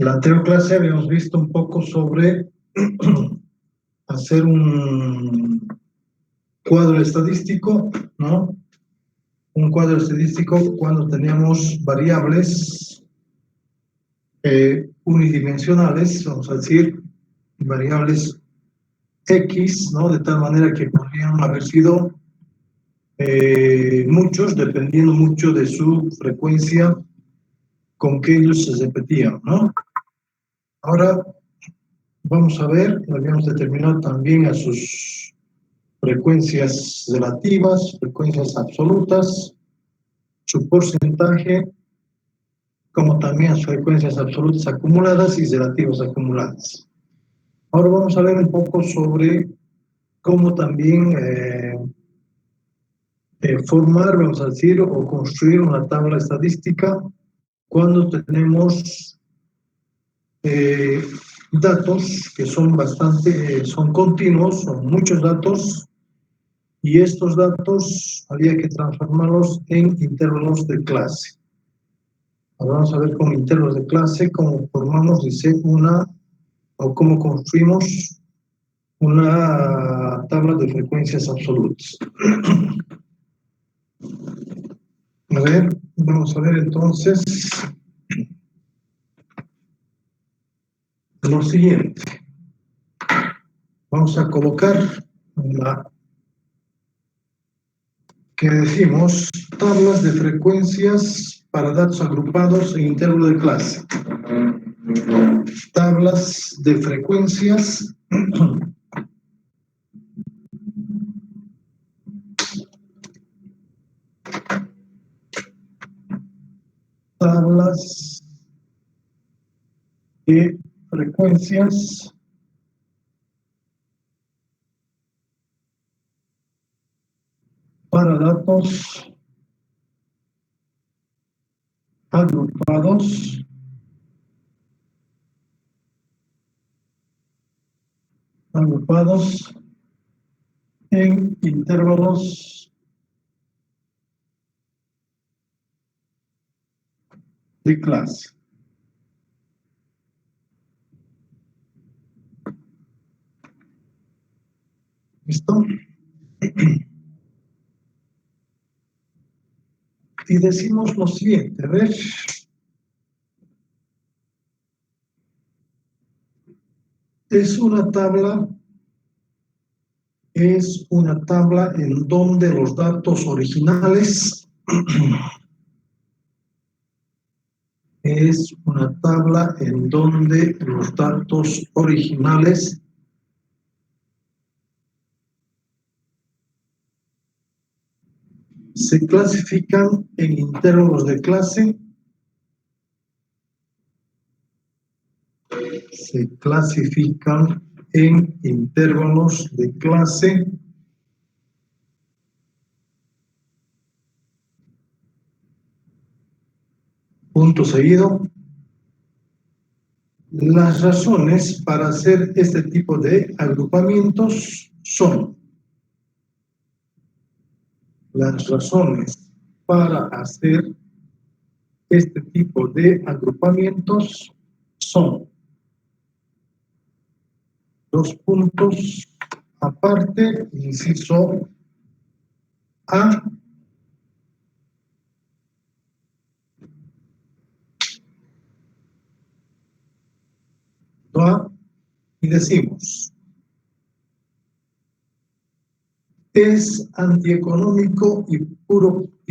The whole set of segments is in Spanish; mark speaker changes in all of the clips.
Speaker 1: En la anterior clase habíamos visto un poco sobre hacer un cuadro estadístico, ¿no? Un cuadro estadístico cuando teníamos variables unidimensionales, vamos a decir, variables X, ¿no? De tal manera que podrían haber sido muchos, dependiendo mucho de su frecuencia con que ellos se repetían, ¿no? Ahora vamos a ver, habíamos determinado también a sus frecuencias relativas, frecuencias absolutas, su porcentaje, como también a sus frecuencias absolutas acumuladas y relativas acumuladas. Ahora vamos a ver un poco sobre cómo también formar, vamos a decir, o construir una tabla estadística cuando tenemos datos que son son continuos, son muchos datos, y estos datos había que transformarlos en intervalos de clase. Ahora vamos a ver con intervalos de clase cómo formamos, dice, cómo construimos una tabla de frecuencias absolutas. A ver, vamos a ver entonces lo siguiente. Vamos a colocar la que decimos tablas de frecuencias para datos agrupados en intervalo de clase. Tablas de frecuencias tablas de frecuencias para datos agrupados en intervalos de clase. ¿Listo? Y decimos lo siguiente, a ver. Es una tabla en donde los datos originales se clasifican en intervalos de clase. Punto seguido. Las razones para hacer este tipo de agrupamientos son dos puntos aparte, inciso A, y decimos, es antieconómico y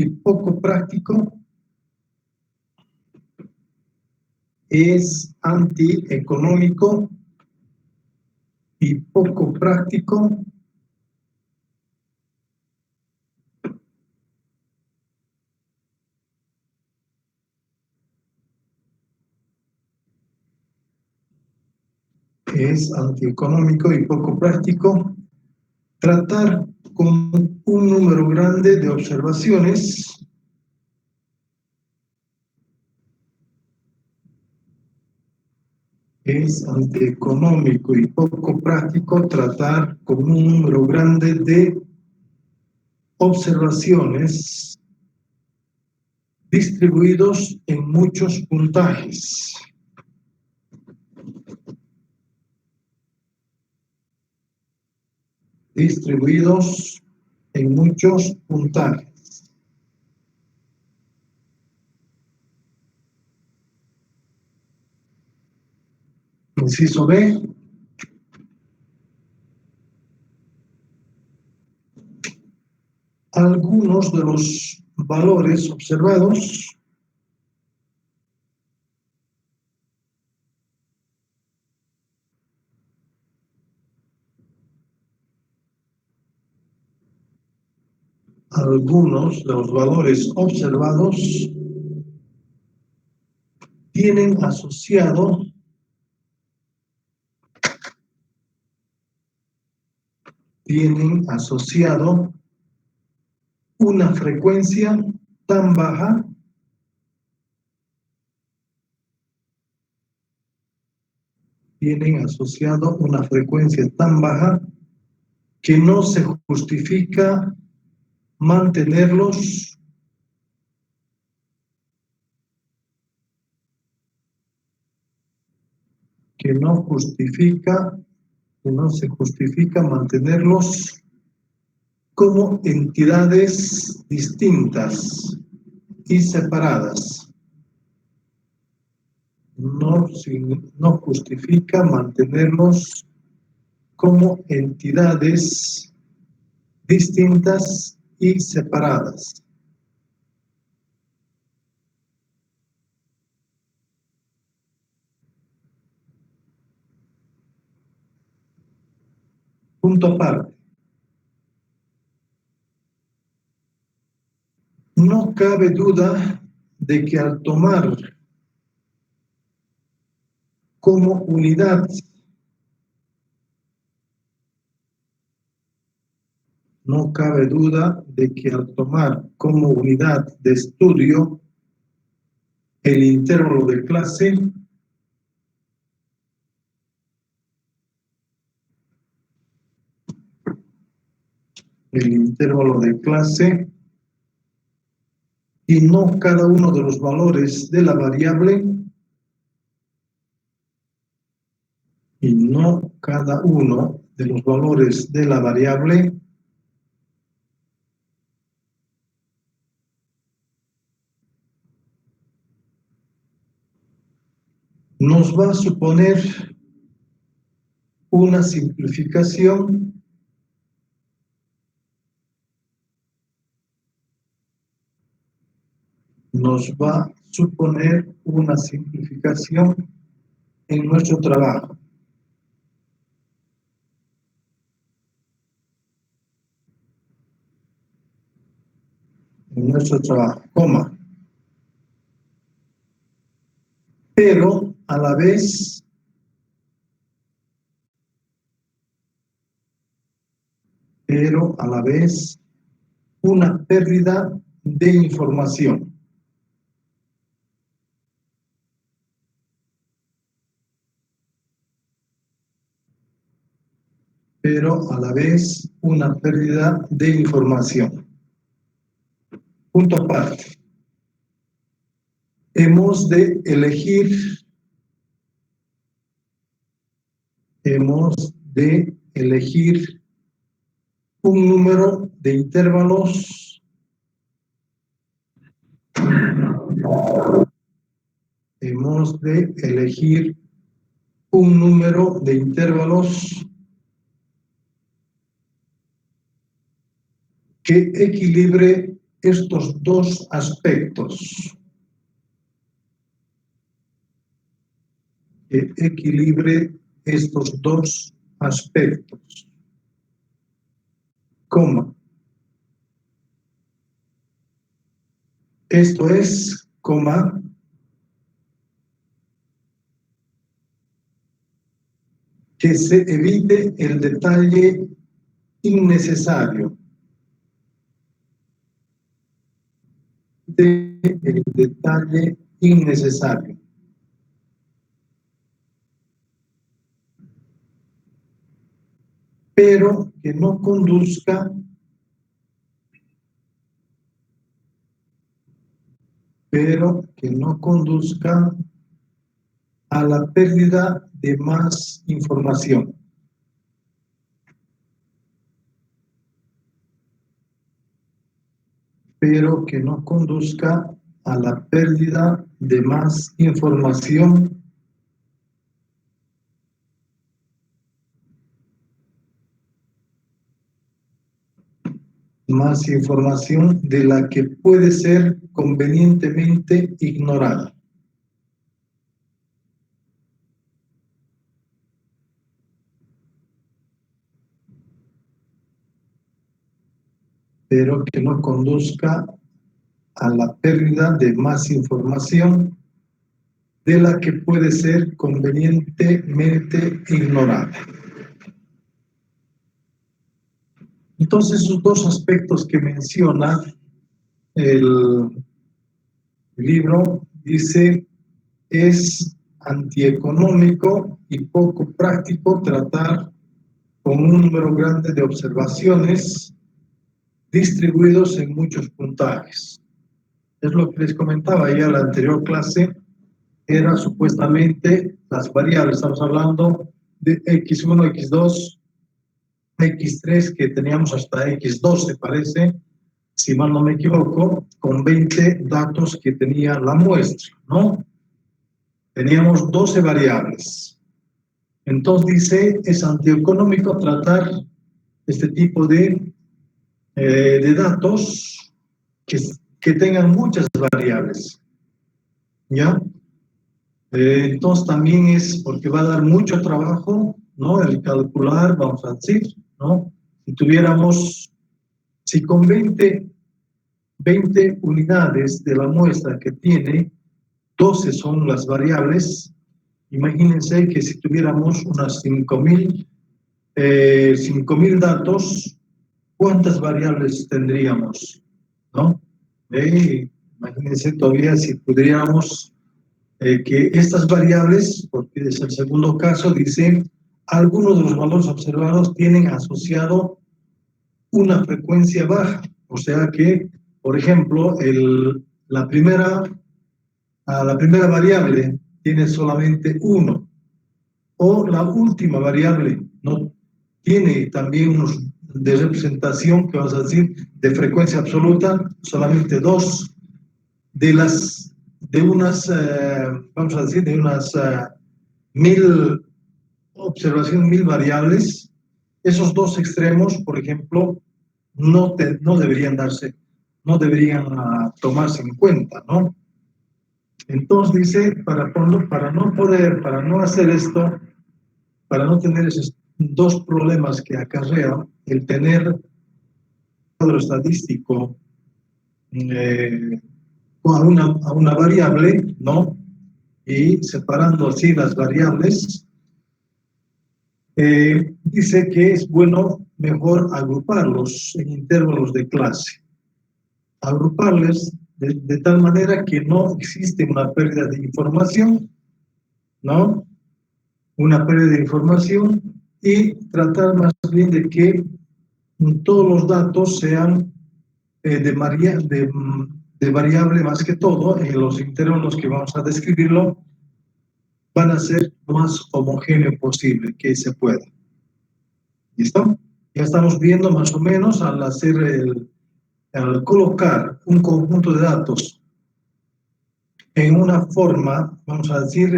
Speaker 1: poco práctico. Es antieconómico y poco práctico tratar con un número grande de observaciones distribuidos en muchos puntajes. distribuidos en muchos puntajes. Inciso B. Algunos de los valores observados tienen asociado una frecuencia tan baja que no se justifica mantenerlos como entidades distintas y separadas. No justifica mantenerlos como entidades distintas y separadas. Punto aparte. No cabe duda de que al tomar como unidad de estudio el intervalo de clase, y no cada uno de los valores de la variable, nos va a suponer una simplificación en nuestro trabajo. Pero a la vez una pérdida de información. Punto aparte. Hemos de elegir un número de intervalos que equilibre estos dos aspectos. Coma. Esto es, coma, que se evite el detalle innecesario. Pero que no conduzca a la pérdida de más información. pero que no conduzca a la pérdida de más información de la que puede ser convenientemente ignorada. Pero que no conduzca a la pérdida de más información de la que puede ser convenientemente ignorada. Entonces, esos dos aspectos que menciona el libro, dice, es antieconómico y poco práctico tratar con un número grande de observaciones distribuidos en muchos puntajes. Es lo que les comentaba ya en la anterior clase, era supuestamente las variables, estamos hablando de x1, x2, x3, que teníamos hasta x12, parece, si mal no me equivoco, con 20 datos que tenía la muestra, ¿no? Teníamos 12 variables. Entonces dice, es antieconómico tratar este tipo de datos que tengan muchas variables, ¿ya? Entonces también es porque va a dar mucho trabajo, ¿no? El calcular, vamos a decir, ¿no? Si con 20 unidades de la muestra que tiene, 12 son las variables, imagínense que si tuviéramos unas 5.000 datos, ¿cuántas variables tendríamos? ¿No? Imagínense todavía si pudiéramos que estas variables, porque es el segundo caso, dice, algunos de los valores observados tienen asociado una frecuencia baja, o sea que, por ejemplo, la primera variable tiene solamente 1, o la última variable no tiene también unos de representación, que vamos a decir, de frecuencia absoluta, solamente 2 de unas, vamos a decir, de unas 1000 observaciones, 1000 variables. Esos dos extremos, por ejemplo, no deberían tomarse en cuenta, ¿no? Entonces dice, para no hacer esto, para no tener esos dos problemas que acarrea el tener un cuadro estadístico a una variable, ¿no? Y separando así las variables, dice que es bueno mejor agruparlos en intervalos de clase. Agruparles de tal manera que no existe una pérdida de información, ¿no? Una pérdida de información, y tratar más bien de que todos los datos sean de variable más que todo, en los intervalos que vamos a describirlo, van a ser lo más homogéneo posible que se pueda. ¿Listo? Ya estamos viendo más o menos al colocar un conjunto de datos en una forma, vamos a decir,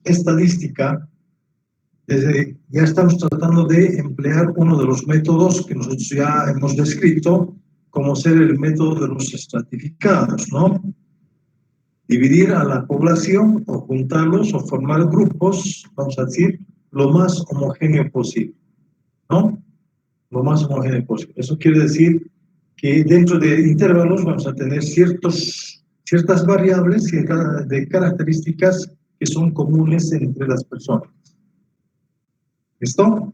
Speaker 1: estadística, ya estamos tratando de emplear uno de los métodos que nosotros ya hemos descrito, como ser el método de los estratificados, ¿no? Dividir a la población o juntarlos o formar grupos, vamos a decir, lo más homogéneo posible, ¿no? Lo más homogéneo posible. Eso quiere decir que dentro de intervalos vamos a tener ciertas variables de características que son comunes entre las personas. ¿Listo?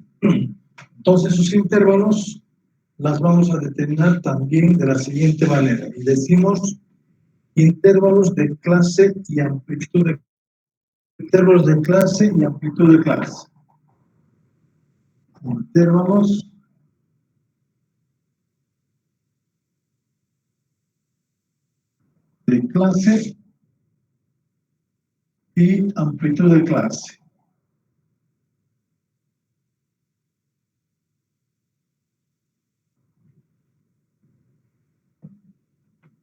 Speaker 1: Entonces, sus intervalos las vamos a determinar también de la siguiente manera. Y decimos intervalos de clase y amplitud de intervalos de clase y amplitud de clase. Intervalos de clase y amplitud de clase.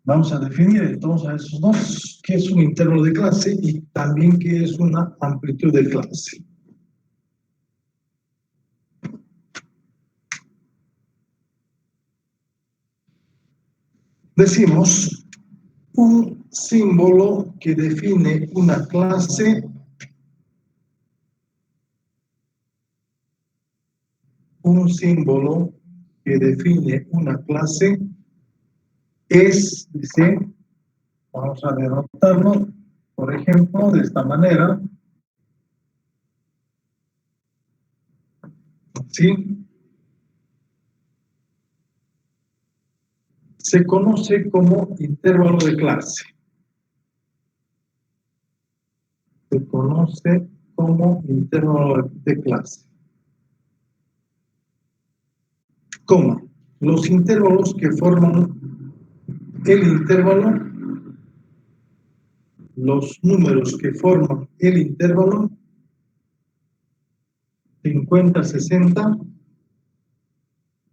Speaker 1: Vamos a definir entonces a esos dos, qué es un intervalo de clase y también qué es una amplitud de clase. Decimos, un símbolo que define una clase es, dice, vamos a denotarlo, por ejemplo, de esta manera, ¿sí? Se conoce como intervalo de clase. Se conoce como intervalo de clase. Coma. Los intervalos que forman el intervalo, los números que forman el intervalo, 50-60,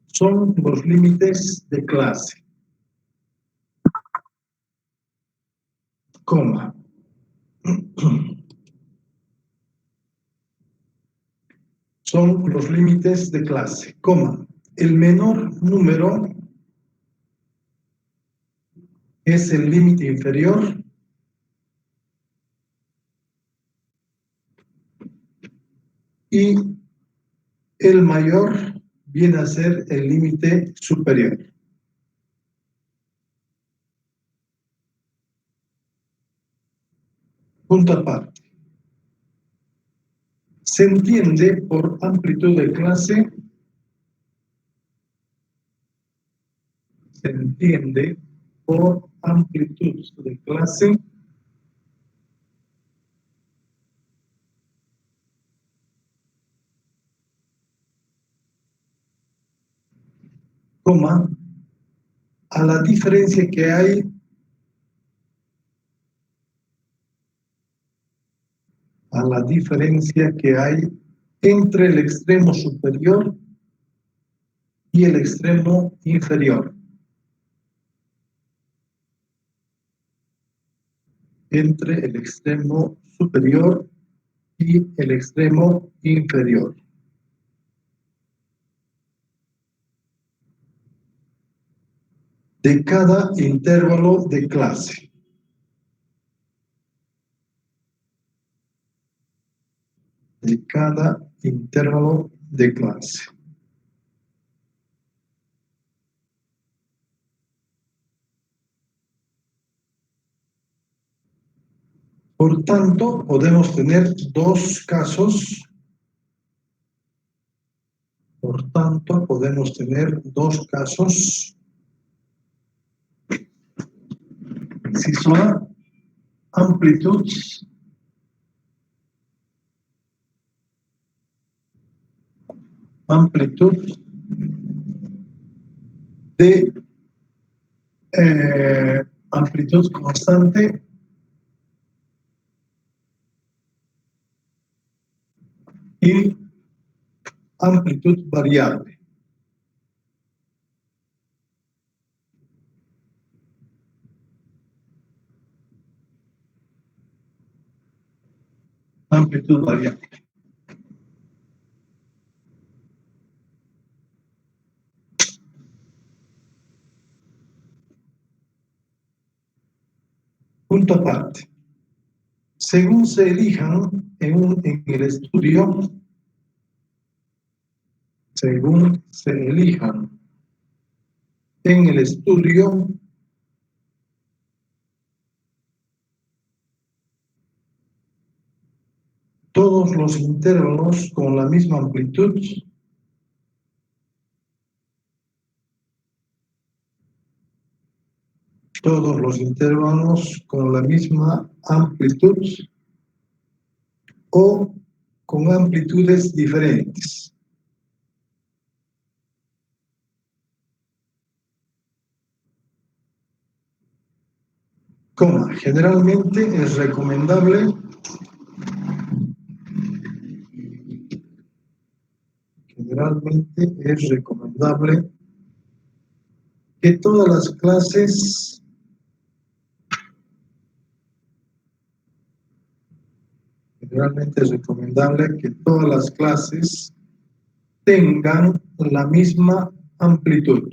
Speaker 1: son los límites de clase. Coma. Son los límites de clase, coma. El menor número es el límite inferior y el mayor viene a ser el límite superior. Punto aparte. Se entiende por amplitud de clase, coma, a la diferencia que hay entre el extremo superior y el extremo inferior. Entre el extremo superior y el extremo inferior. De cada intervalo de clase. De cada intervalo de clase. Por tanto, podemos tener dos casos. Si son amplituds de amplitud constante y amplitud variable. Amplitud variable. Punto aparte. Según se elijan en el estudio, todos los intervalos con la misma amplitud o con amplitudes diferentes. Coma, generalmente es recomendable que todas las clases Realmente es recomendable que todas las clases tengan la misma amplitud.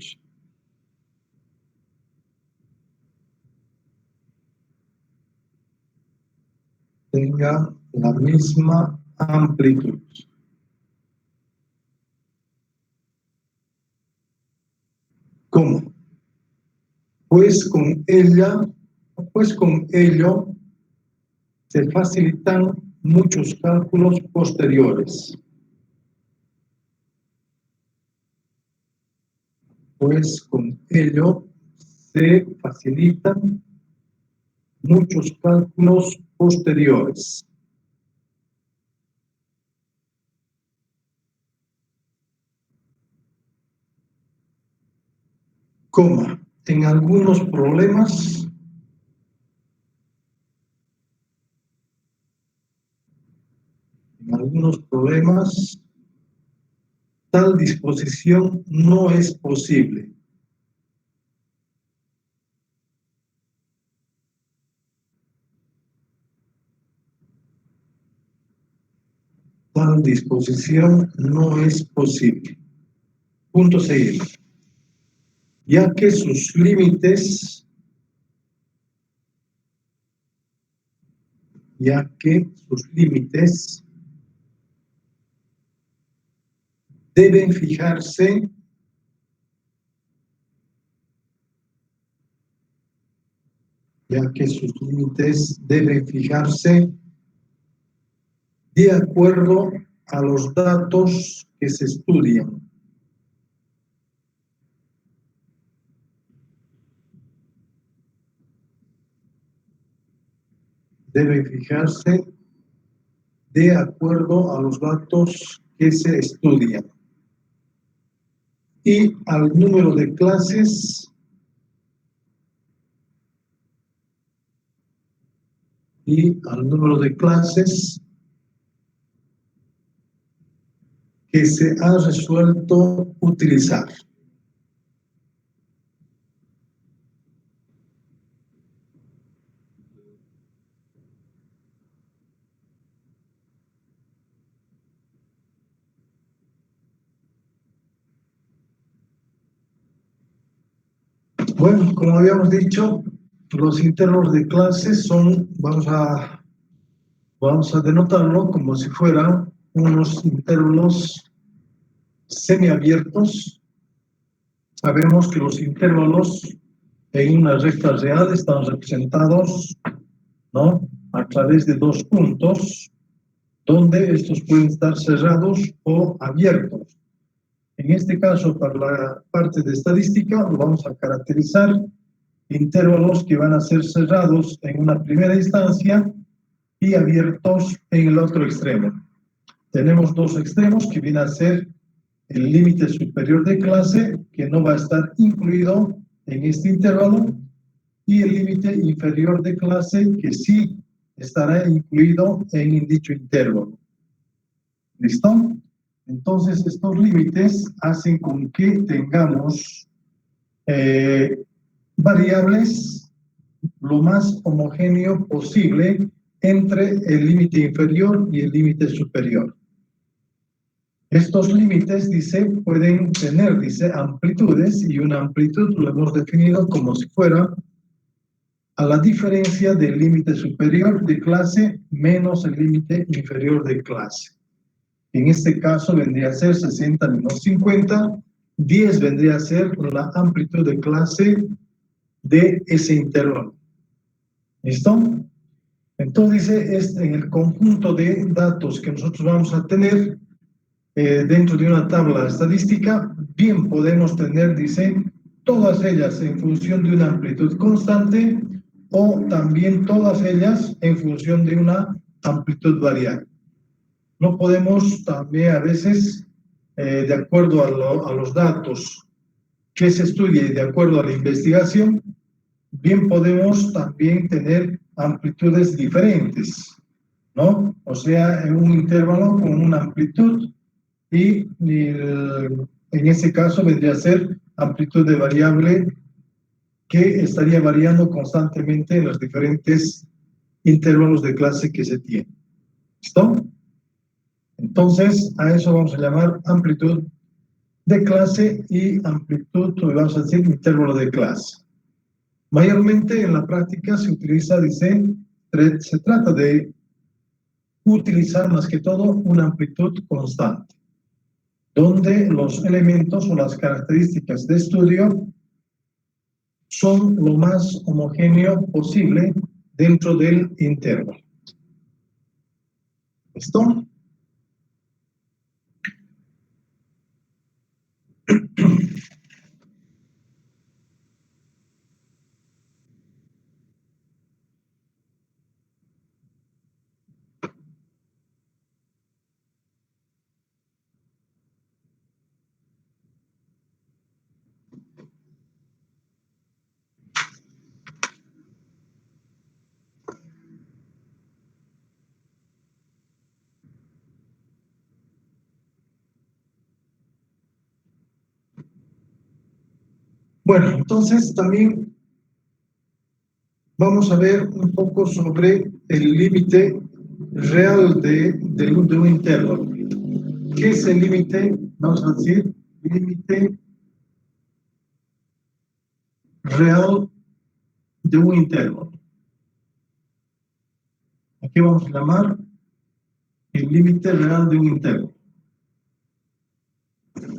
Speaker 1: Tenga la misma amplitud. ¿Cómo? Pues con ello se facilitan muchos cálculos posteriores. Pues con ello se facilitan muchos cálculos posteriores. Coma, en algunos problemas tal disposición no es posible. Tal disposición no es posible. Punto seguido. Ya que sus límites deben fijarse de acuerdo a los datos que se estudian. Deben fijarse de acuerdo a los datos que se estudian. Y al número de clases que se ha resuelto utilizar. Bueno, como habíamos dicho, los intervalos de clase son, vamos a denotarlo como si fueran unos intervalos semiabiertos. Sabemos que los intervalos en una recta real están representados, ¿no?, a través de dos puntos, donde estos pueden estar cerrados o abiertos. En este caso, para la parte de estadística, lo vamos a caracterizar intervalos que van a ser cerrados en una primera instancia y abiertos en el otro extremo. Tenemos dos extremos que vienen a ser el límite superior de clase, que no va a estar incluido en este intervalo, y el límite inferior de clase, que sí estará incluido en dicho intervalo. ¿Listo? Entonces, estos límites hacen con que tengamos variables lo más homogéneo posible entre el límite inferior y el límite superior. Estos límites, pueden tener, amplitudes, y una amplitud lo hemos definido como si fuera a la diferencia del límite superior de clase menos el límite inferior de clase. En este caso vendría a ser 60 menos 50, 10 vendría a ser la amplitud de clase de ese intervalo. ¿Listo? Entonces, en el conjunto de datos que nosotros vamos a tener dentro de una tabla estadística, bien podemos tener, todas ellas en función de una amplitud constante o también todas ellas en función de una amplitud variable. No podemos también a veces, de acuerdo a los datos que se estudie y de acuerdo a la investigación, bien podemos también tener amplitudes diferentes, ¿no? O sea, en un intervalo con una amplitud y en ese caso vendría a ser amplitud de variable que estaría variando constantemente en los diferentes intervalos de clase que se tienen. ¿Listo? Entonces, a eso vamos a llamar amplitud de clase y amplitud, vamos a decir, intervalo de clase. Mayormente en la práctica se utiliza, se trata de utilizar más que todo una amplitud constante, donde los elementos o las características de estudio son lo más homogéneo posible dentro del intervalo. ¿Listo? Bueno, entonces también vamos a ver un poco sobre el límite real de un intervalo. ¿Qué es el límite? Vamos a decir, límite real de un intervalo. Aquí vamos a llamar el límite real de un intervalo.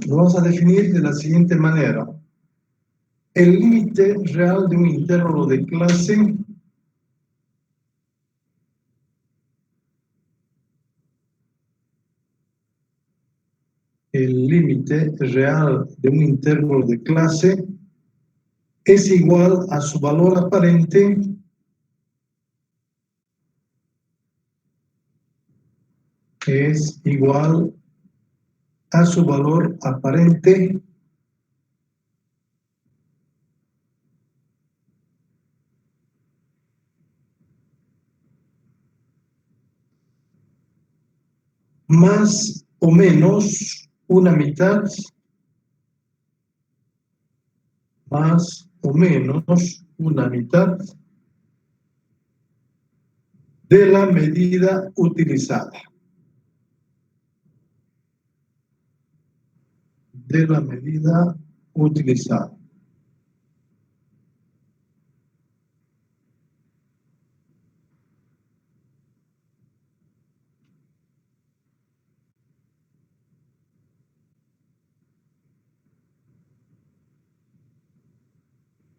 Speaker 1: Lo vamos a definir de la siguiente manera. El límite real de un intervalo de clase el límite real de un intervalo de clase es igual a su valor aparente es igual a su valor aparente más o menos una mitad, más o menos una mitad de la medida utilizada. De la medida utilizada.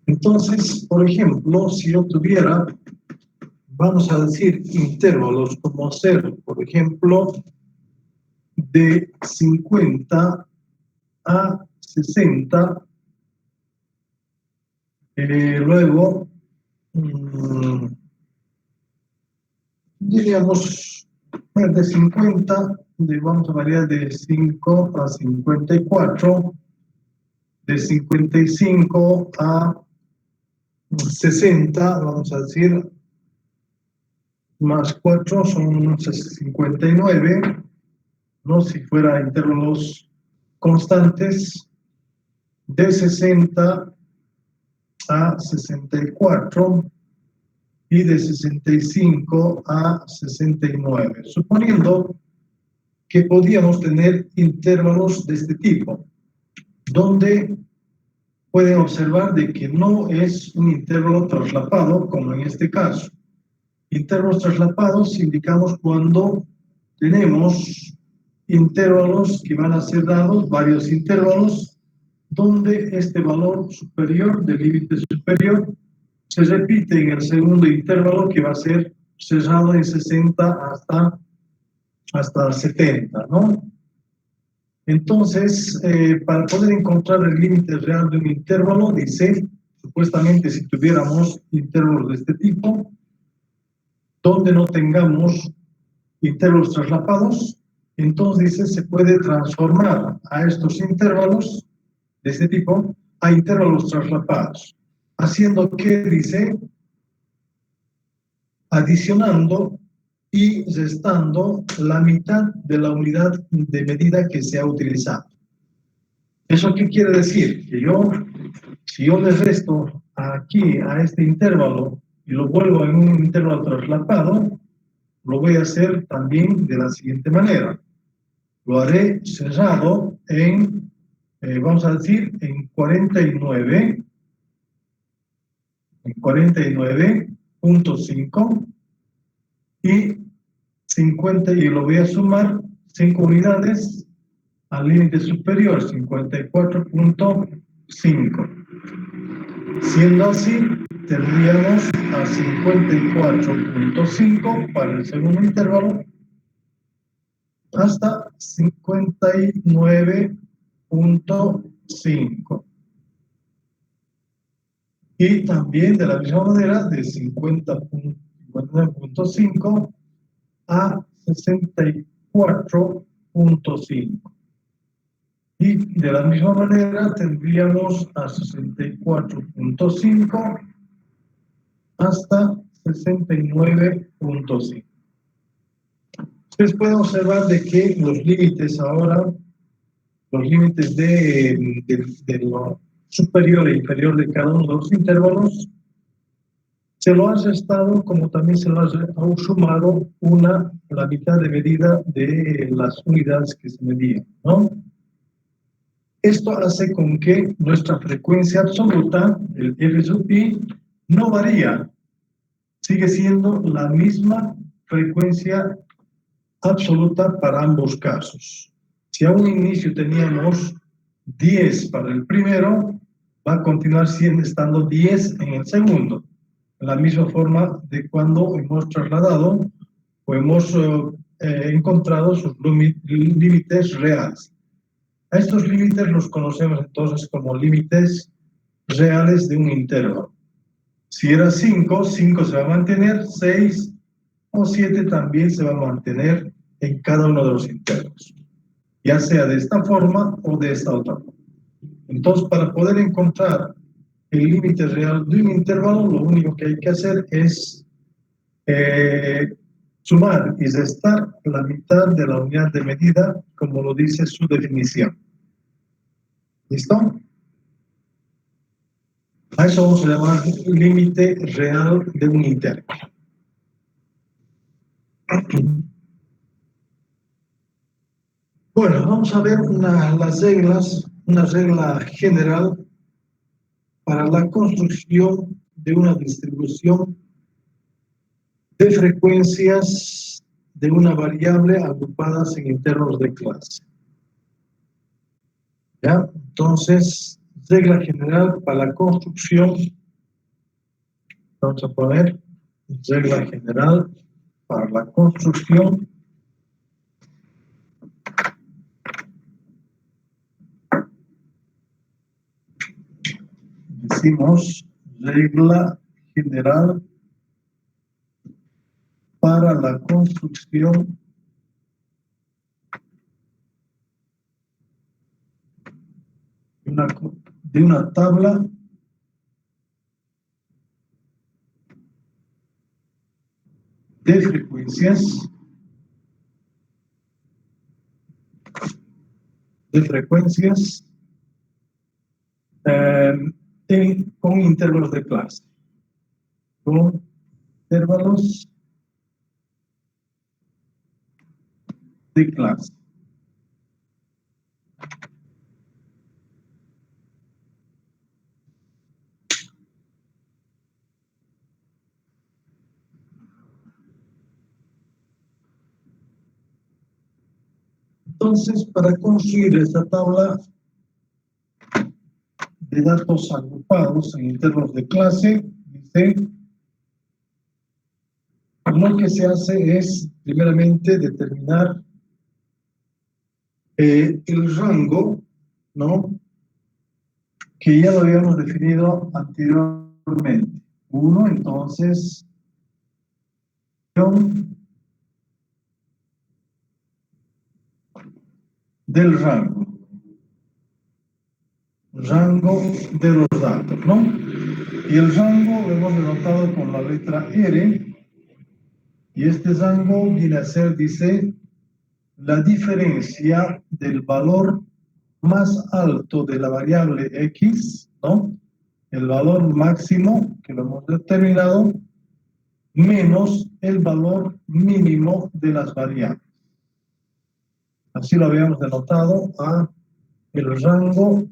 Speaker 1: Entonces, por ejemplo, si yo tuviera, vamos a decir, intervalos como ser, por ejemplo, de 50 a 60, luego, diríamos, de 50, vamos a variar de 5 a 54, de 55 a 60, vamos a decir, más 4 son 59, ¿no? Si fuera intervalos constantes, de 60 a 64 y de 65 a 69, suponiendo que podíamos tener intervalos de este tipo, donde pueden observar de que no es un intervalo traslapado, como en este caso. Intervalos traslapados indicamos cuando tenemos intervalos que van a ser dados, varios intervalos, donde este valor superior, del límite superior, se repite en el segundo intervalo que va a ser cerrado en 60 hasta 70, ¿no? Entonces, para poder encontrar el límite real de un intervalo, dice, supuestamente si tuviéramos intervalos de este tipo, donde no tengamos intervalos traslapados, entonces dice, se puede transformar a estos intervalos de este tipo a intervalos traslapados, haciendo que, dice, adicionando y restando la mitad de la unidad de medida que se ha utilizado. ¿Eso qué quiere decir? Que si yo le resto aquí a este intervalo y lo vuelvo en un intervalo traslapado, lo voy a hacer también de la siguiente manera. Lo haré cerrado en, vamos a decir, en 49.5 y 50, y lo voy a sumar 5 unidades al límite superior, 54.5. Siendo así, tendríamos a 54.5 para el segundo intervalo hasta 59.5. Y también de la misma manera, de 50.59.5 a 64.5. Y de la misma manera tendríamos a 64.5 hasta 69.5. Ustedes pueden observar de que los límites ahora, los límites de lo superior e inferior de cada uno de los intervalos, se lo ha restado como también se lo ha sumado la mitad de medida de las unidades que se medían, ¿no? Esto hace con que nuestra frecuencia absoluta, el F sub i, no varía. Sigue siendo la misma frecuencia absoluta para ambos casos. Si a un inicio teníamos 10 para el primero, va a continuar estando 10 en el segundo. De la misma forma de cuando hemos trasladado o hemos encontrado sus límites reales. A estos límites los conocemos entonces como límites reales de un intervalo. Si era 5, 5 se va a mantener, 6 o 7 también se va a mantener en cada uno de los intervalos, ya sea de esta forma o de esta otra forma. Entonces, para poder encontrar el límite real de un intervalo, lo único que hay que hacer es sumar y restar la mitad de la unidad de medida, como lo dice su definición. ¿Listo? A eso vamos a llamar límite real de un intervalo. Bueno, vamos a ver las reglas, una regla general para la construcción de una distribución de frecuencias de una variable agrupadas en intervalos de clase. ¿Ya? Entonces, regla general para la construcción, vamos a poner regla general para la construcción decimos regla general para la construcción de una tabla de frecuencias con intervalos de clase. Con intervalos de clase. Entonces, para construir esta tabla de datos agrupados en intervalos de clase, dice, lo que se hace es, primeramente, determinar el rango, ¿no? Que ya lo habíamos definido anteriormente. Uno, entonces, del rango de los datos, ¿no? Y el rango lo hemos denotado con la letra R, y este rango viene a ser, dice, la diferencia del valor más alto de la variable X, ¿no? El valor máximo que lo hemos determinado menos el valor mínimo de las variables. Así lo habíamos denotado a el rango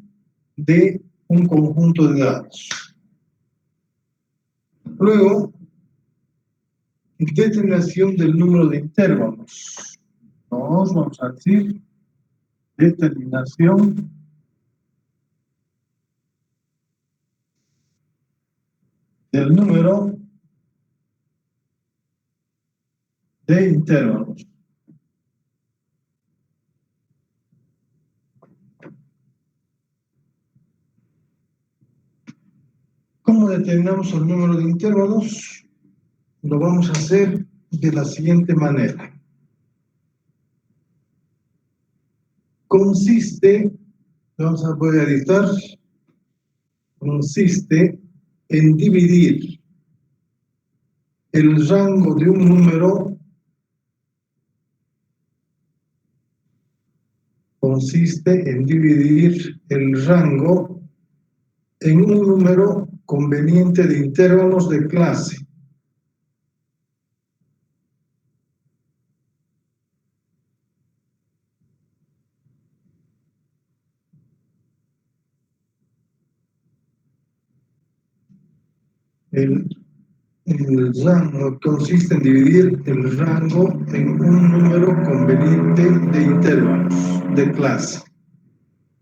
Speaker 1: de un conjunto de datos. Luego, determinación del número de intervalos. Vamos a decir determinación del número de intervalos. ¿Cómo determinamos el número de intervalos? Lo vamos a hacer de la siguiente manera. Voy a editar, consiste en dividir el rango de un número, en un número conveniente de intervalos de clase. El rango consiste en dividir el rango en un número conveniente de intervalos de clase,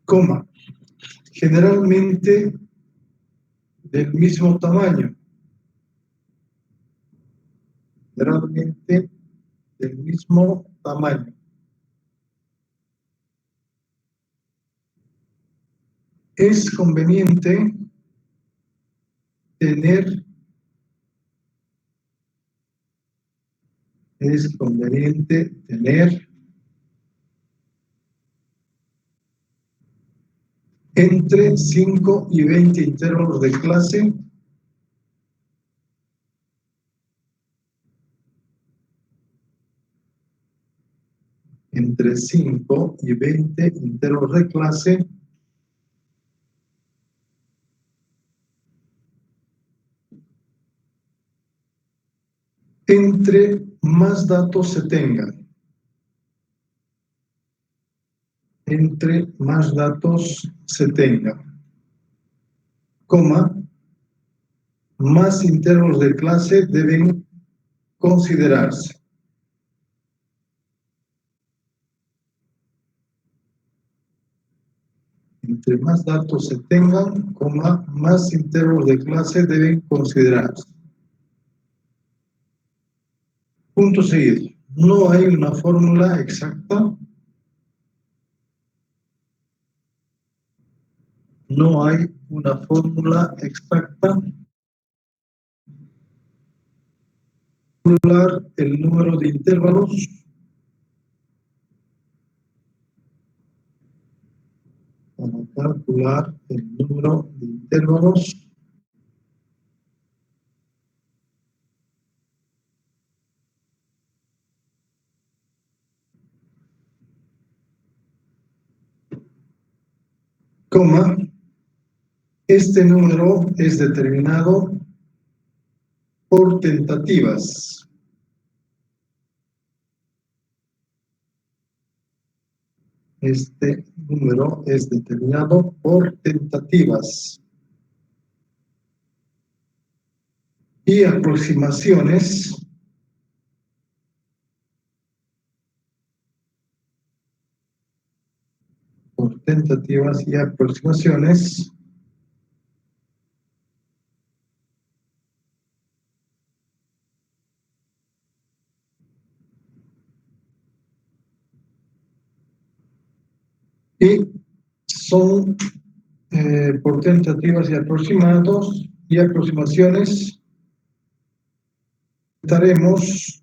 Speaker 1: coma, generalmente del mismo tamaño. Generalmente del mismo tamaño. Es conveniente tener entre 5 y 20 intervalos de clase entre 5 y 20 intervalos de clase entre más datos se tengan. Entre más datos se tengan, coma, más intervalos de clase deben considerarse. Entre más datos se tengan, coma, más intervalos de clase deben considerarse. Punto seguido. No hay una fórmula exacta. No hay una fórmula exacta. Calcular el número de intervalos. Para calcular el número de intervalos. Coma, este número es determinado por tentativas. Este número es determinado por tentativas y aproximaciones y son por tentativas y aproximaciones daremos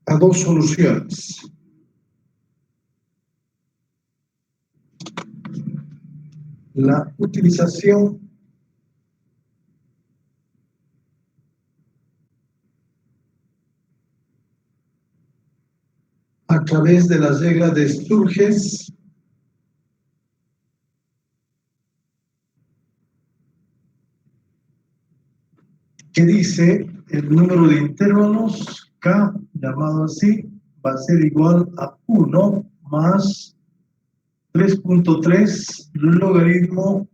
Speaker 1: a dos soluciones. La utilización a través de las reglas de Sturges que dice el número de intervalos K, llamado así, va a ser igual a 1 más 3.3 logaritmo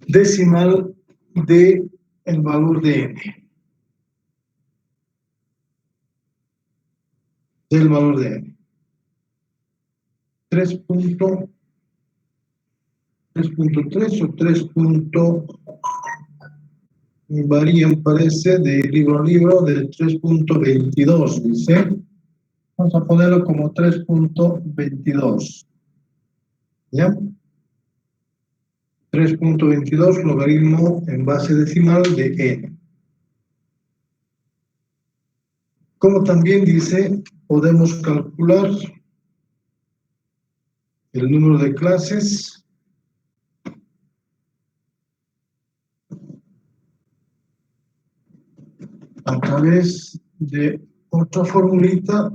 Speaker 1: decimal de el valor de n, del valor de n. 3.3 o 3. Varían, parece, de libro a libro, de 3.22, dice. Vamos a ponerlo como 3.22. ¿Ya? 3.22 logaritmo en base decimal de n. Como también dice, podemos calcular el número de clases a través de otra formulita.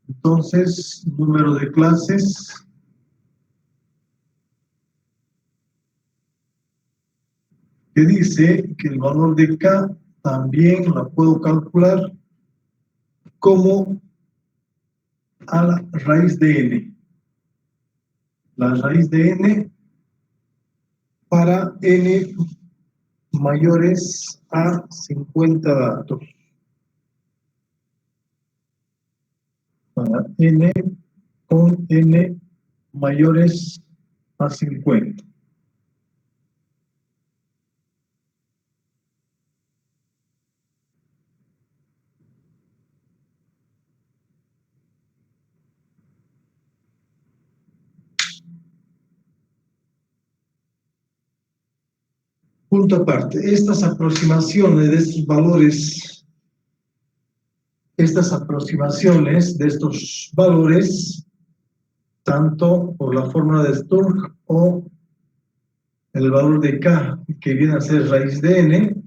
Speaker 1: Entonces, número de clases que dice que el valor de K también la puedo calcular como a la raíz de n. La raíz de n para n mayores a 50 datos. Para n con n mayores a 50. Punto aparte, estas aproximaciones de estos valores, tanto por la fórmula de Sturge o el valor de K, que viene a ser raíz de n,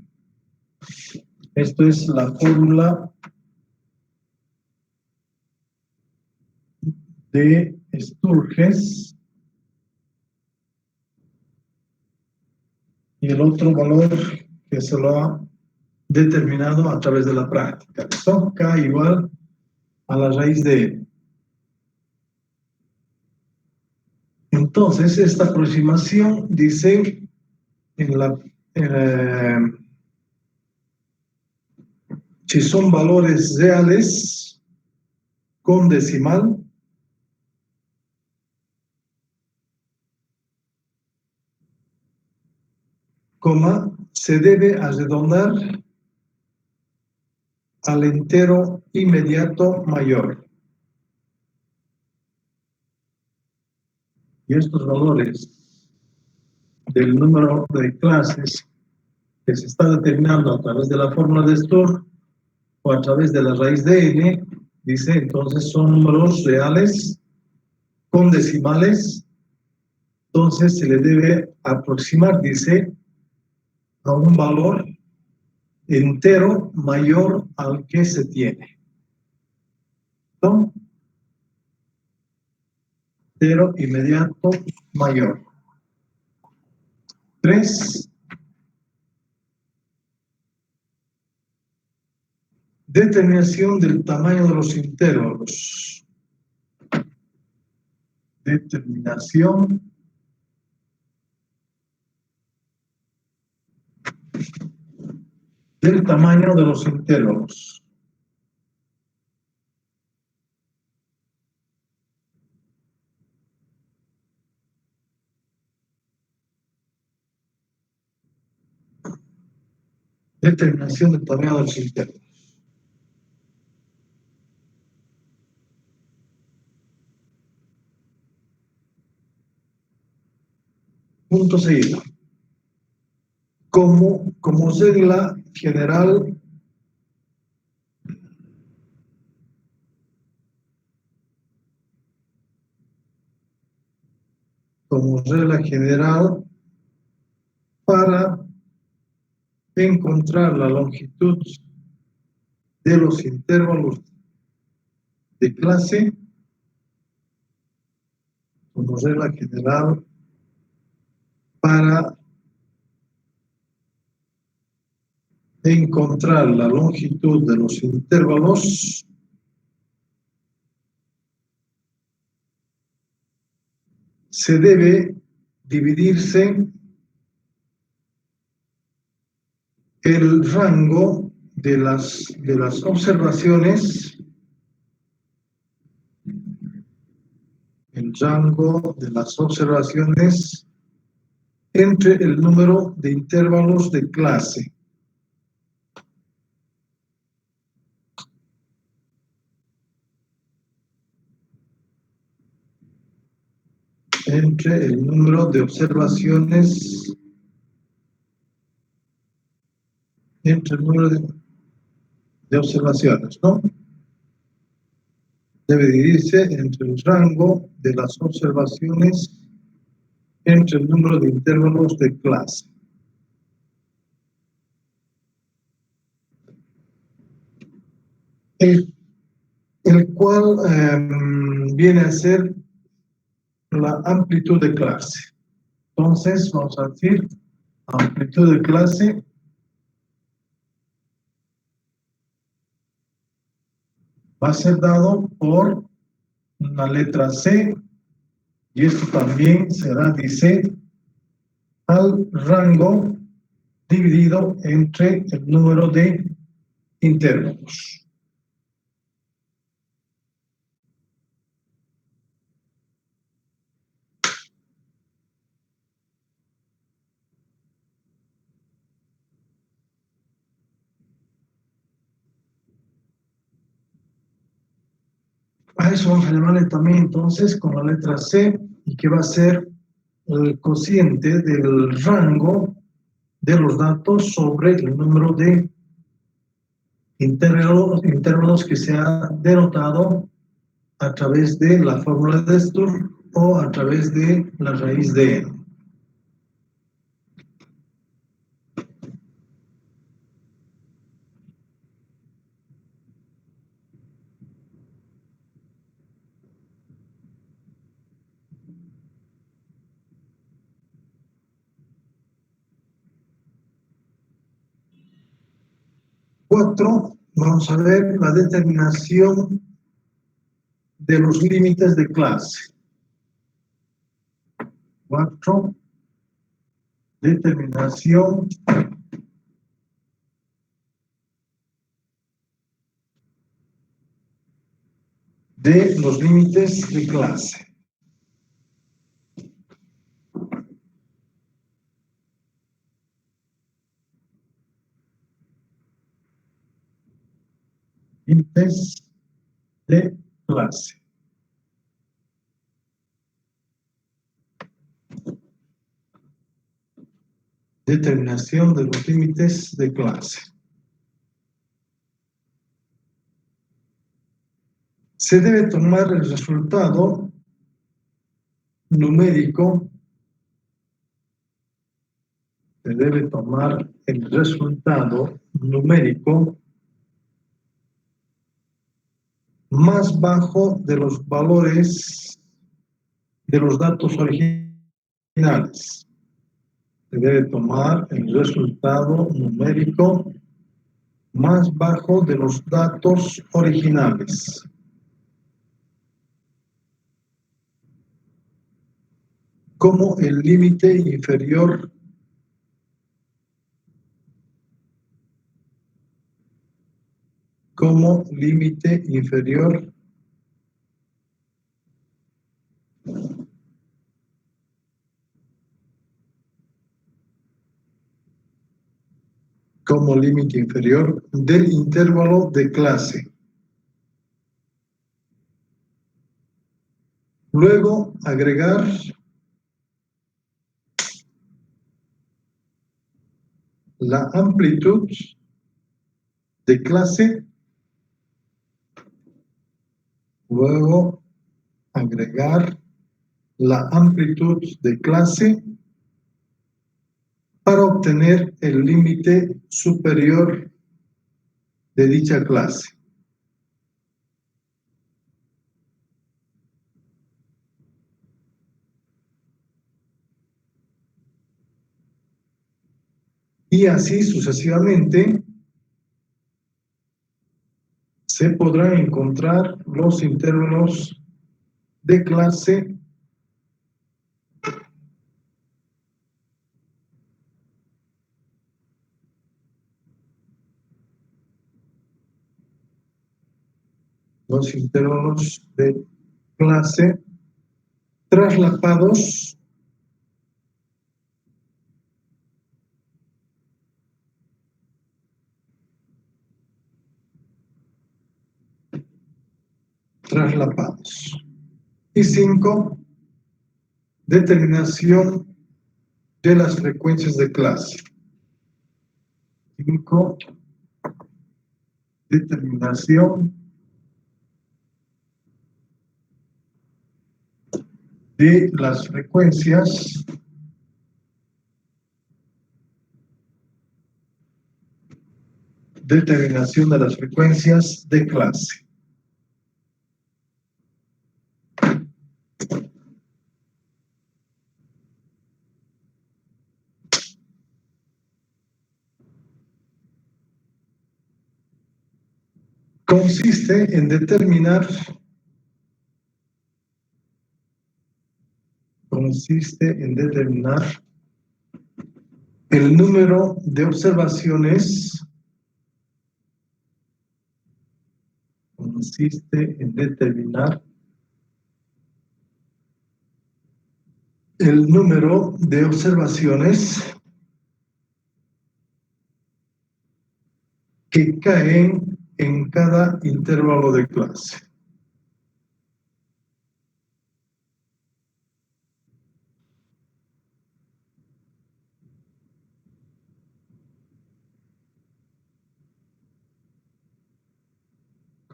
Speaker 1: esto es la fórmula de Sturges, y el otro valor que se lo ha determinado a través de la práctica. Son K igual a la raíz de n. Entonces, esta aproximación dice si son valores reales con decimal, coma, se debe arredondar al entero inmediato mayor. Y estos valores del número de clases que se está determinando a través de la fórmula de Sturge o a través de la raíz de n, dice, entonces son números reales con decimales, entonces se le debe aproximar, dice, a un valor entero mayor al que se tiene. ¿No? Entero inmediato mayor. 3. Determinación del tamaño de los intervalos. Determinación del tamaño de los intervalos. Determinación del tamaño de los intervalos. Punto seguido. Como regla general, para encontrar la longitud de los intervalos de clase, como regla general para encontrar la longitud de los intervalos se debe dividirse el rango de las observaciones, entre el número de intervalos de clase. Entre el número de observaciones, entre el número de observaciones, ¿no? Debe dividirse entre el rango de las observaciones entre el número de intervalos de clase. El cual viene a ser la amplitud de clase. Entonces, vamos a decir, amplitud de clase va a ser dado por la letra C, y esto también será, dice, al rango dividido entre el número de intervalos. A eso vamos a llamarle también entonces con la letra C, y que va a ser el cociente del rango de los datos sobre el número de intervalos que se ha denotado a través de la fórmula de Sturm o a través de la raíz de n. Cuatro, vamos a ver la determinación de los límites de clase. 4, determinación de los límites de clase. Límites de clase. Determinación de los límites de clase. Se debe tomar el resultado numérico. Se debe tomar el resultado numérico más bajo de los valores de los datos originales. Se debe tomar el resultado numérico más bajo de los datos originales. Como el límite inferior como límite inferior del intervalo de clase. Luego agregar la amplitud de clase. Luego agregar la amplitud de clase para obtener el límite superior de dicha clase. Y así sucesivamente se podrán encontrar los intervalos de clase traslapados Y 5, determinación de las frecuencias de clase. 5, determinación de las frecuencias de clase. Consiste en determinar el número de observaciones que caen en cada intervalo de clase.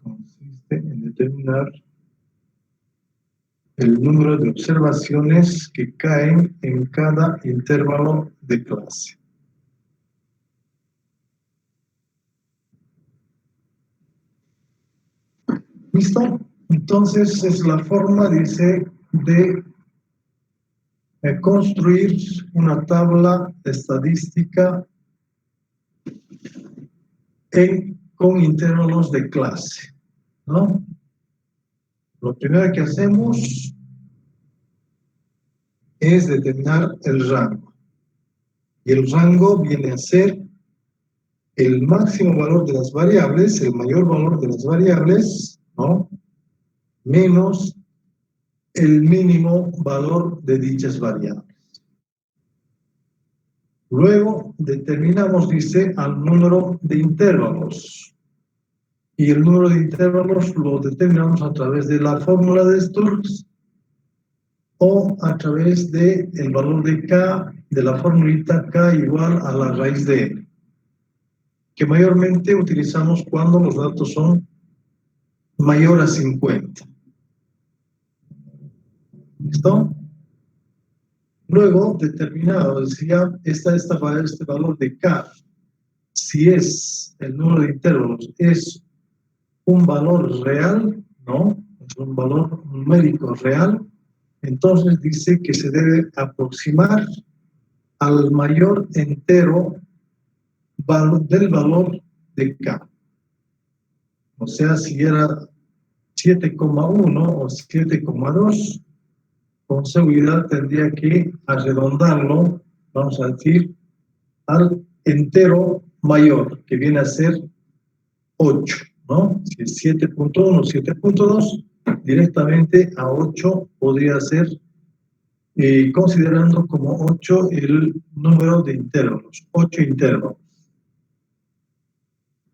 Speaker 1: Consiste en determinar el número de observaciones que caen en cada intervalo de clase. ¿Listo? Entonces es la forma, dice, de construir una tabla estadística con intervalos de clase, ¿no? Lo primero que hacemos es determinar el rango. Y el rango viene a ser el máximo valor de las variables, el mayor valor de las variables, ¿no? Menos el mínimo valor de dichas variables. Luego determinamos, dice, al número de intervalos. Y el número de intervalos lo determinamos a través de la fórmula de Sturz o a través del valor de K, de la formulita K igual a la raíz de N, que mayormente utilizamos cuando los datos son mayor a 50. ¿Listo? Luego, determinado, decía, este valor de K, si es el número de intervalos, es un valor real, ¿no? Es un valor numérico real, entonces dice que se debe aproximar al mayor entero del valor de K. O sea, si era 7,1 o 7,2, con seguridad tendría que arredondarlo, vamos a decir, al entero mayor, que viene a ser 8, ¿no? Si es 7.1 o 7.2, directamente a 8 podría ser, considerando como 8 el número de intervalos, 8 intervalos.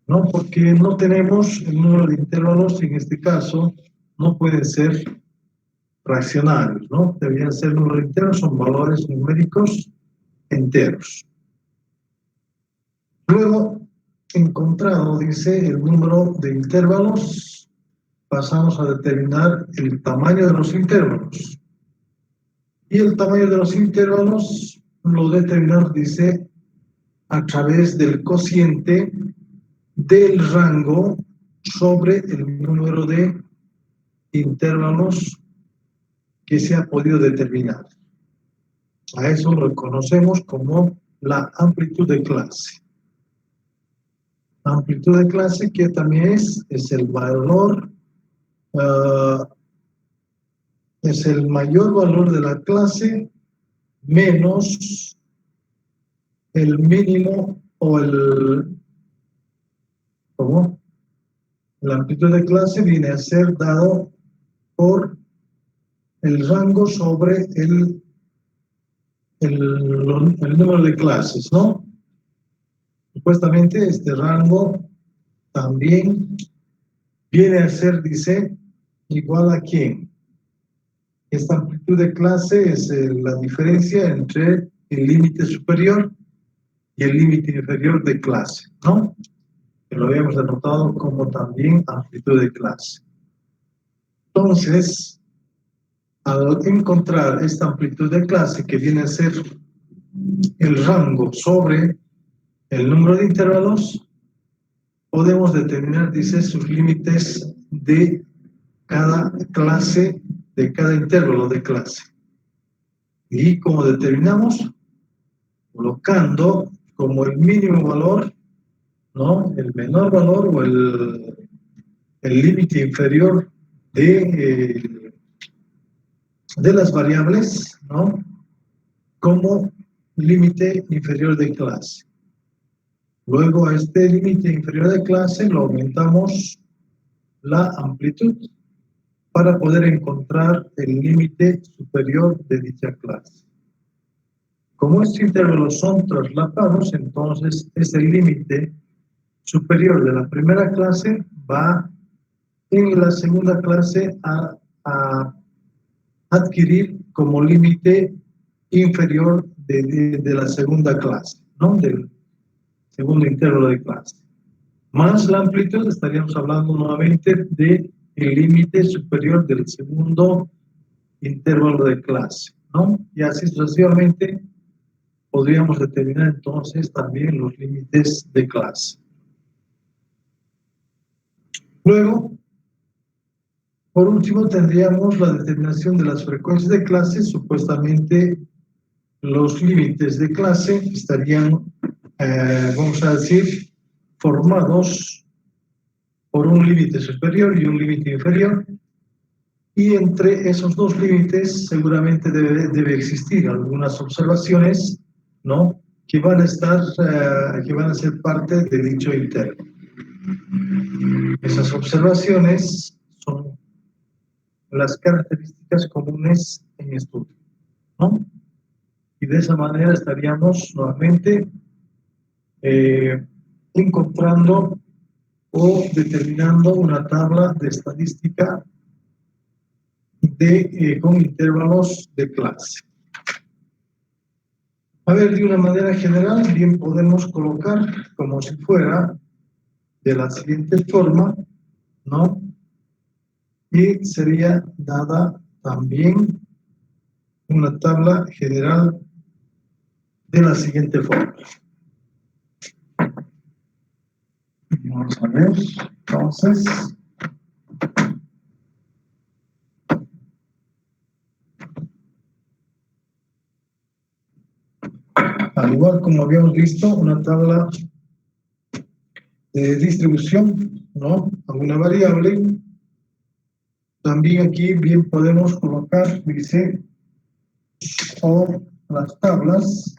Speaker 1: ¿No? Porque no tenemos el número de intervalos, en este caso, no pueden ser fraccionarios, ¿no? Deberían ser números enteros, son valores numéricos enteros. Luego, encontrado, dice, el número de intervalos, pasamos a determinar el tamaño de los intervalos. Y el tamaño de los intervalos lo determinamos, dice, a través del cociente del rango sobre el número de intervalos que se ha podido determinar. A eso lo conocemos como la amplitud de clase. Amplitud de clase que también es el valor, es el mayor valor de la clase menos el mínimo o ¿cómo? La amplitud de clase viene a ser dado por el rango sobre el número de clases, ¿no? Supuestamente este rango también viene a ser, dice, igual a ¿quién? Esta amplitud de clase es la diferencia entre el límite superior y el límite inferior de clase, ¿no? Que lo habíamos denotado como también amplitud de clase. Entonces, al encontrar esta amplitud de clase que viene a ser el rango sobre el número de intervalos, podemos determinar, dice, sus límites de cada clase, de cada intervalo de clase. Y como determinamos, colocando como el mínimo valor, ¿no? El menor valor o el límite inferior de las variables, ¿no? Como límite inferior de clase. Luego a este límite inferior de clase lo aumentamos la amplitud para poder encontrar el límite superior de dicha clase. Como estos intervalos son traslapados, entonces ese límite superior de la primera clase va en la segunda clase a adquirir como límite inferior de la segunda clase, ¿no? Del segundo intervalo de clase. Más la amplitud, estaríamos hablando nuevamente de el límite superior del segundo intervalo de clase, ¿no? Y así sucesivamente podríamos determinar entonces también los límites de clase. Luego, por último, tendríamos la determinación de las frecuencias de clase. Supuestamente, los límites de clase estarían, vamos a decir, formados por un límite superior y un límite inferior. Y entre esos dos límites seguramente debe existir algunas observaciones, ¿no? Que van a ser parte de dicho intervalo. Esas observaciones son las características comunes en estudio, ¿no? Y de esa manera estaríamos nuevamente encontrando o determinando una tabla de estadística con intervalos de clase. A ver, de una manera general, bien podemos colocar como si fuera de la siguiente forma, ¿no? Y sería dada también una tabla general de la siguiente forma. Vamos a ver, entonces. Al igual como habíamos visto, una tabla de distribución, ¿no? A una variable. También aquí bien podemos colocar, dice, o las tablas.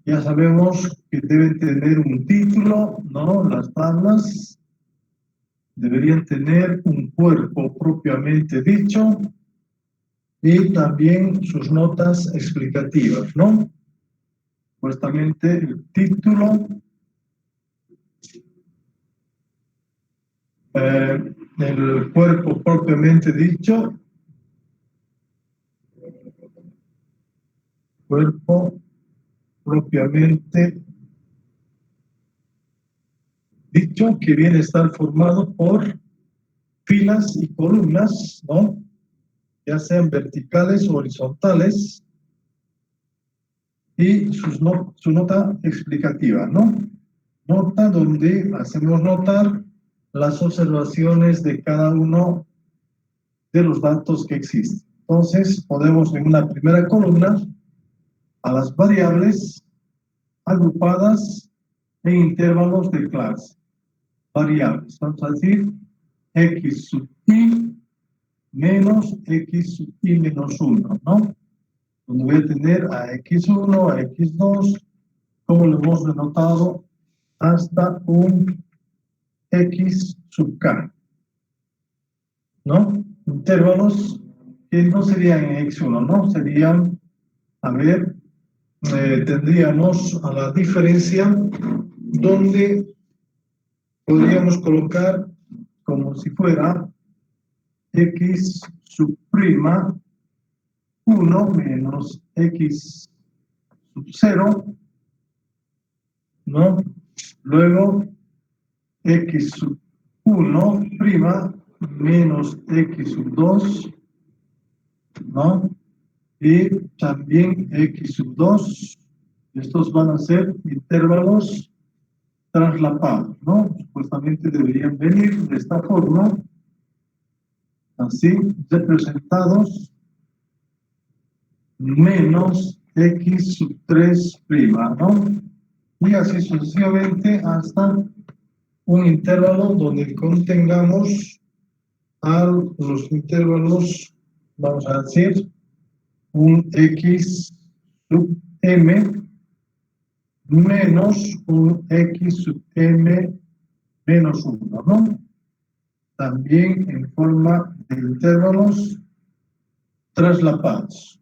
Speaker 1: Ya sabemos que deben tener un título, ¿no? Las tablas deberían tener un cuerpo propiamente dicho y también sus notas explicativas, ¿no? Supuestamente el título, el cuerpo propiamente dicho, cuerpo propiamente dicho, que viene a estar formado por filas y columnas, ¿no? Ya sean verticales o horizontales, y su nota explicativa, ¿no? Nota donde hacemos notar las observaciones de cada uno de los datos que existen. Entonces, podemos en una primera columna a las variables agrupadas en intervalos de clase. variables. Vamos a decir x sub i menos x sub i menos 1, ¿no? Donde voy a tener a x1, a x2, como lo hemos denotado, hasta un x sub k, ¿no? Intervalos que no serían x1, ¿no? Serían, a ver, tendríamos a la diferencia donde podríamos colocar como si fuera x sub prima 1 menos x sub 0, ¿no? Luego x sub 1 prima menos x sub 2, ¿no? Y también x sub 2. Estos van a ser intervalos traslapados, ¿no? Supuestamente deberían venir de esta forma, así, representados, menos x sub 3 prima, ¿no? Y así sucesivamente hasta un intervalo donde contengamos a los intervalos, vamos a decir, un x sub m menos un x sub m menos 1, ¿no? También en forma de intervalos traslapados.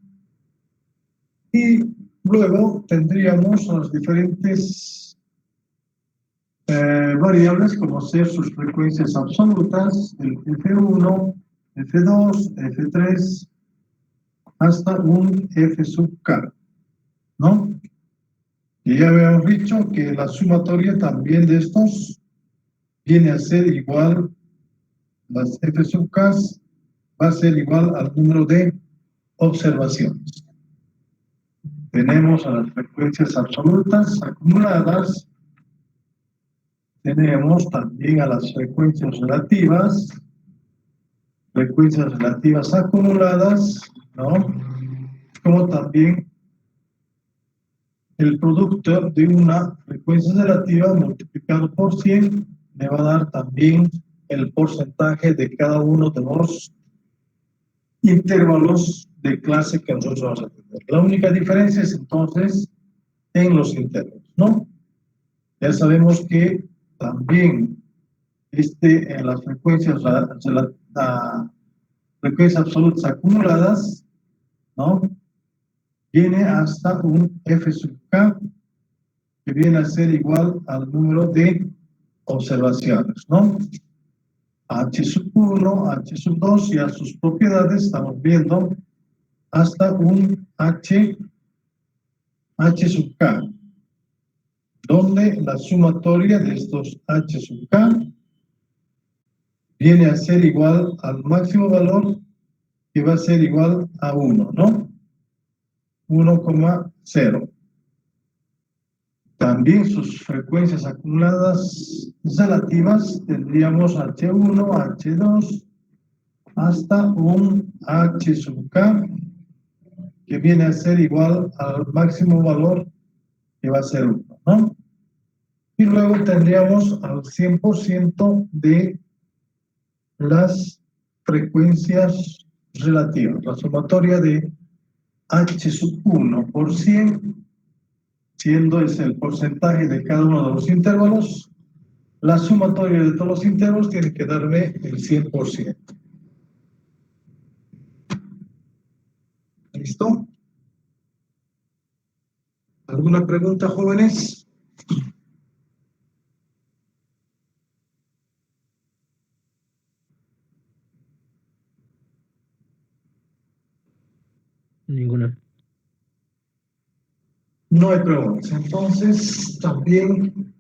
Speaker 1: Y luego tendríamos las diferentes variables, como ser sus frecuencias absolutas, el F1, F2, F3, hasta un F sub K, ¿no? Y ya habíamos dicho que la sumatoria también de estos viene a ser igual, las F sub K va a ser igual al número de observaciones. Tenemos a las frecuencias absolutas acumuladas, tenemos también a las frecuencias relativas acumuladas, ¿no? Como también el producto de una frecuencia relativa multiplicado por 100 me va a dar también el porcentaje de cada uno de los intervalos de clase que nosotros vamos a tener. La única diferencia es entonces en los intervalos, ¿no? Ya sabemos que también en las frecuencias absolutas acumuladas, ¿no? Viene hasta un F sub K, que viene a ser igual al número de observaciones, ¿no? H sub 1, H sub 2 y a sus propiedades estamos viendo hasta un H sub K, donde la sumatoria de estos H sub K viene a ser igual al máximo valor, que va a ser igual a 1, ¿no? 1,0. También sus frecuencias acumuladas relativas tendríamos H1, H2, hasta un H sub K, que viene a ser igual al máximo valor, que va a ser 1, ¿no? Y luego tendríamos al 100% de las frecuencias relativas, la sumatoria de H sub 1 por 100, siendo ese el porcentaje de cada uno de los intervalos, la sumatoria de todos los intervalos tiene que darme el 100%. ¿Listo? ¿Alguna pregunta, jóvenes?
Speaker 2: Ninguna.
Speaker 1: No hay preguntas. Entonces, también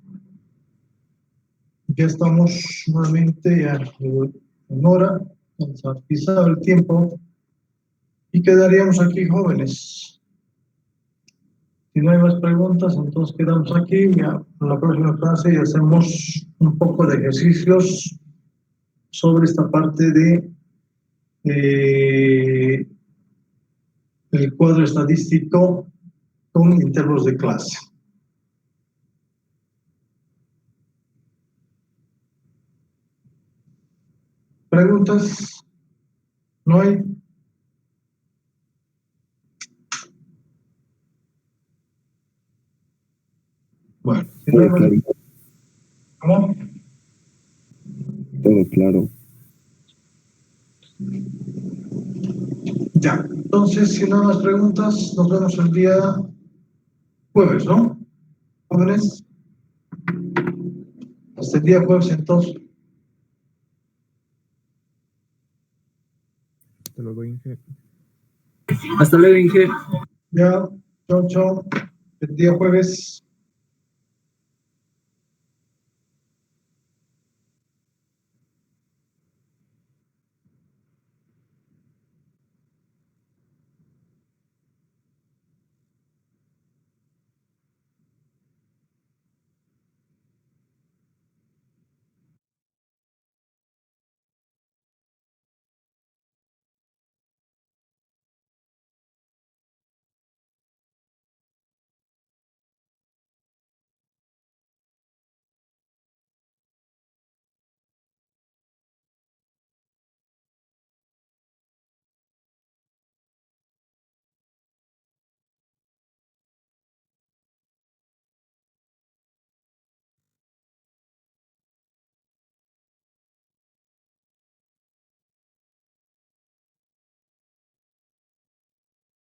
Speaker 1: ya estamos nuevamente en hora, vamos a pisar el tiempo y quedaríamos aquí, jóvenes. Si no hay más preguntas, entonces quedamos aquí. Ya en la próxima clase ya hacemos un poco de ejercicios sobre esta parte de el cuadro estadístico con intervalos de clase. ¿Preguntas? ¿No hay? Bueno, si no hay
Speaker 2: Todo
Speaker 1: más...
Speaker 2: claro,
Speaker 1: ¿Cómo?
Speaker 2: todo claro.
Speaker 1: Ya, entonces, si no hay más preguntas, nos vemos el día jueves, ¿no? Jóvenes, hasta el día jueves entonces.
Speaker 3: Hasta luego, Inge.
Speaker 4: Hasta luego, Inge.
Speaker 1: Ya, chao, chao. El día jueves.